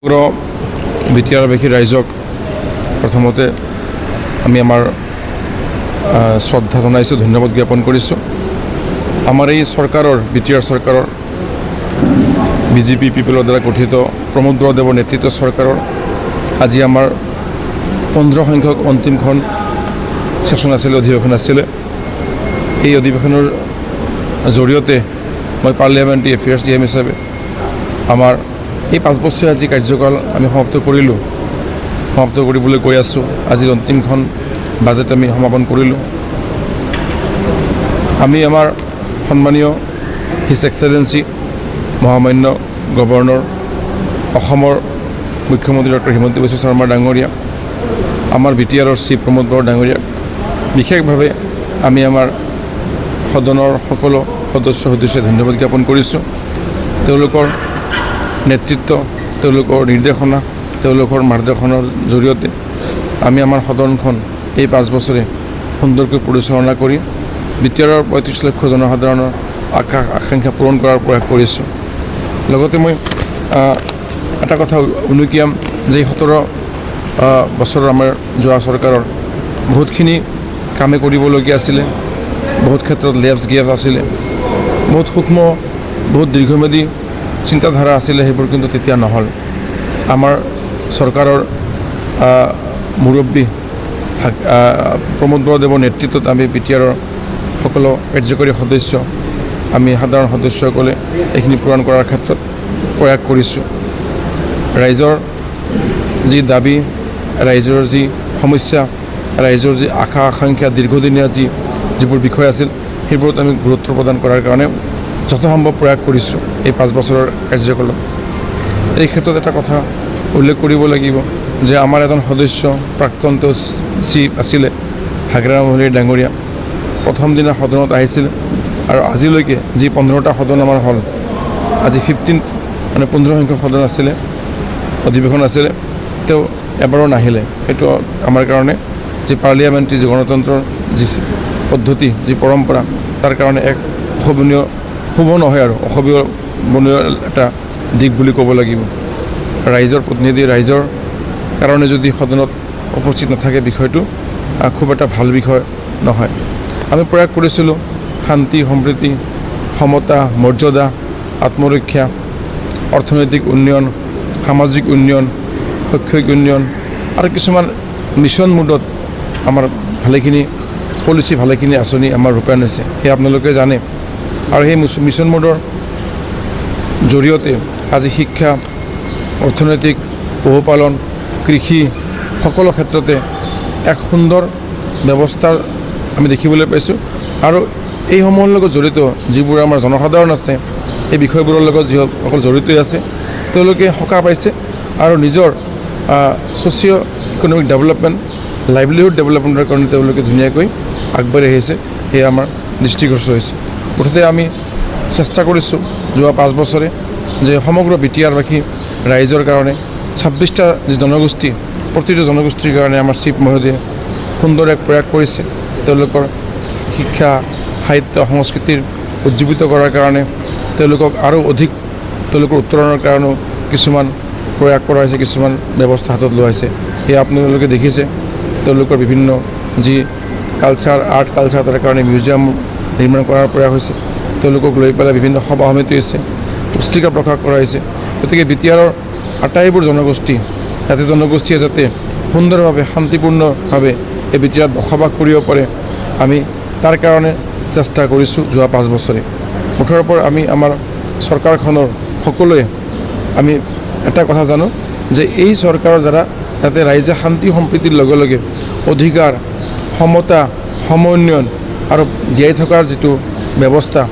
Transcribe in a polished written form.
বিটিআৰবাসী ৰাইজক প্ৰথমতে আমি আমাৰ শ্ৰদ্ধা জনাইছোঁ, ধন্যবাদ জ্ঞাপন কৰিছোঁ। আমাৰ এই চৰকাৰৰ বিটিআৰ চৰকাৰৰ বিজেপি পিপলৰ দ্বাৰা গঠিত প্ৰমোদ বৰদেৱৰ নেতৃত্বৰ চৰকাৰৰ আজি আমাৰ 15 সংখ্যক অন্তিমখন সেশ্যন আছিলে, অধিৱেশন আছিলে। এই অধিৱেশনৰ জৰিয়তে মই পাৰ্লিয়ামেণ্টাৰী এফেয়াৰ্ছ EM হিচাপে আমাৰ এই 5 বছৰীয়া আজি কাৰ্যকাল আমি সমাপ্ত কৰিলোঁ, সমাপ্ত কৰিবলৈ গৈ আছোঁ। আজিৰ অন্তিমখন বাজেট আমি সমাপন কৰিলোঁ। আমি আমাৰ সন্মানীয় হিজ এক্সেলেঞ্চি মহামান্য গভৰ্ণৰ অসমৰ মুখ্যমন্ত্ৰী ডক্টৰ হিমন্ত বিশ্ব শৰ্মা ডাঙৰীয়া, আমাৰ বিটিআৰৰ চিফ প্ৰমোদ বৰা ডাঙৰীয়াক বিশেষভাৱে আমি আমাৰ সদনৰ সকলো সদস্যই ধন্যবাদ জ্ঞাপন কৰিছোঁ। তেওঁলোকৰ নেতৃত্ব, তেওঁলোকৰ নিৰ্দেশনা, তেওঁলোকৰ মাৰ্গদৰ্শনৰ জৰিয়তে আমি আমাৰ সদনখন এই 5 বছৰে সুন্দৰকৈ পৰিচালনা কৰি বিটিআৰৰ 35 লক্ষ জনসাধাৰণৰ আকাংক্ষা পূৰণ কৰাৰ প্ৰয়াস কৰিছোঁ। লগতে মই এটা কথা উনুকিয়াম যে 17 বছৰৰ আমাৰ যোৱা চৰকাৰৰ বহুতখিনি কামে কৰিবলগীয়া আছিলে, বহুত ক্ষেত্ৰত গেপছ আছিলে, বহুত সূক্ষ্ম, বহুত দীৰ্ঘম্যাদী চিন্তাধাৰা আছিলে, সেইবোৰ কিন্তু তেতিয়া নহ'ল। আমাৰ চৰকাৰৰ মুৰব্বী প্ৰমোদ বৰদেৱৰ নেতৃত্বত আমি বিটিআৰৰ সকলো কাৰ্যকৰী সদস্য, আমি সাধাৰণ সদস্যসকলে এইখিনি পূৰণ কৰাৰ ক্ষেত্ৰত প্ৰয়াস কৰিছোঁ। ৰাইজৰ যি দাবী, ৰাইজৰ যি সমস্যা, ৰাইজৰ যি আশা আকাংক্ষা, দীৰ্ঘদিনীয়া যিবোৰ বিষয় আছিল, সেইবোৰত আমি গুৰুত্ব প্ৰদান কৰাৰ কাৰণে যথাসম্ভৱ প্ৰয়াস কৰিছোঁ এই 5 বছৰৰ কাৰ্যকালত। এই ক্ষেত্ৰত এটা কথা উল্লেখ কৰিব লাগিব যে আমাৰ এজন সদস্য প্ৰাক্তন চিফ আছিলে হাগ্ৰাৰাম মহলীৰ ডাঙৰীয়া, প্ৰথম দিনা সদনত আহিছিল আৰু আজিলৈকে যি 15টা সদন আমাৰ হ'ল, আজি 15 সংখ্যক সদন আছিলে, অধিৱেশন আছিলে, তেওঁ এবাৰো নাহিলে। সেইটো আমাৰ কাৰণে যি পাৰ্লিয়ামেণ্টাৰী যি গণতন্ত্ৰৰ যি পদ্ধতি, যি পৰম্পৰা, তাৰ কাৰণে এক শুভ নহয় আৰু অশোভনীয় এটা দিশ বুলি ক'ব লাগিব। ৰাইজৰ প্ৰতিনিধি, ৰাইজৰ কাৰণে যদি সদনত উপস্থিত নাথাকে, বিষয়টো খুব এটা ভাল বিষয় নহয়। আমি প্ৰয়াস কৰিছিলোঁ শান্তি, সম্প্ৰীতি, সমতা, মৰ্যাদা, আত্মৰক্ষা, অৰ্থনৈতিক উন্নয়ন, সামাজিক উন্নয়ন, শৈক্ষিক উন্নয়ন আৰু কিছুমান মিছন মুডত আমাৰ ভালেখিনি পলিচি, ভালেখিনি আঁচনি আমাৰ ৰূপায়ণ হৈছে, সেই আপোনালোকে জানে। আৰু সেই মিছন মোডৰ জৰিয়তে আজি শিক্ষা, অৰ্থনৈতিক, পশুপালন, কৃষি সকলো ক্ষেত্ৰতে এক সুন্দৰ ব্যৱস্থা আমি দেখিবলৈ পাইছোঁ। আৰু এইসমূহৰ লগত জড়িত যিবোৰ আমাৰ জনসাধাৰণ আছে, এই বিষয়বোৰৰ লগত যিসকল জড়িত আছে, তেওঁলোকে সকাহ পাইছে আৰু নিজৰ ছ'চিঅ' ইকনমিক ডেভেলপমেণ্ট, লাইভলিহুড ডেভেলপমেণ্টৰ কাৰণে তেওঁলোকে ধুনীয়াকৈ আগবাঢ়ি আহিছে, সেয়া আমাৰ দৃষ্টিগোচৰ হৈছে। মুঠতে আমি চেষ্টা কৰিছোঁ যোৱা 5 বছৰে যে সমগ্ৰ বিটিআৰবাসী ৰাইজৰ কাৰণে 26টা যি জনগোষ্ঠী, প্ৰতিটো জনগোষ্ঠীৰ কাৰণে আমাৰ চিফ মহোদয়ে সুন্দৰ এক প্ৰয়াস কৰিছে। তেওঁলোকৰ শিক্ষা, সাহিত্য, সংস্কৃতিৰ উজ্জীৱিত কৰাৰ কাৰণে, তেওঁলোকক আৰু অধিক তেওঁলোকৰ উত্তৰণৰ কাৰণেও কিছুমান প্ৰয়াস কৰা হৈছে, কিছুমান ব্যৱস্থা হাতত লোৱা হৈছে। সেয়া আপোনালোকে দেখিছে। তেওঁলোকৰ বিভিন্ন যি আৰ্ট কালচাৰ, তাৰ কাৰণে মিউজিয়াম নিৰ্মাণ কৰাৰ প্ৰয়াস হৈছে। তেওঁলোকক লৈ পেলাই বিভিন্ন সভা সমিতি হৈছে, পুস্তিকা প্ৰকাশ কৰা হৈছে। গতিকে বিটিআৰৰ আটাইবোৰ জনগোষ্ঠী, জাতি জনগোষ্ঠীয়ে যাতে সুন্দৰভাৱে, শান্তিপূৰ্ণভাৱে এই বিটিআৰত বসবাস কৰিব পাৰে, আমি তাৰ কাৰণে চেষ্টা কৰিছোঁ যোৱা 5 বছৰে। মুঠৰ পৰা আমি আমাৰ চৰকাৰখনৰ সকলোৱে আমি এটা কথা জানো যে এই চৰকাৰৰ দ্বাৰা যাতে ৰাইজে শান্তি সম্প্ৰীতিৰ লগে লগে অধিকাৰ, সমতা, সমন্বয়ন আৰু জীয়াই থকাৰ যিটো ব্যৱস্থা,